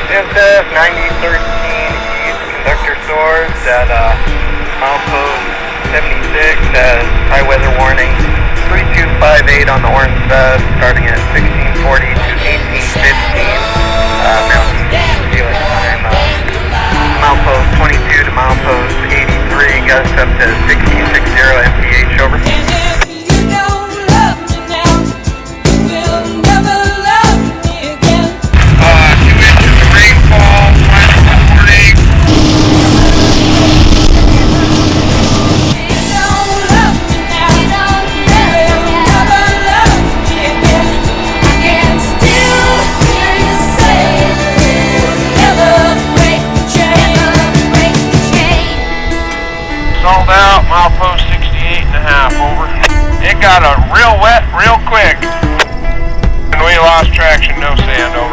SF 9013 East conductor source at milepost 76 has high weather warning 3258 on the orange vest starting at 1640 to 1815 Mountain Daylight Time. Milepost 22 to milepost 83 gusts up to 1660 mph over. Sold out, milepost 68.5, over. It got real wet real quick. And we lost traction, no sand, over.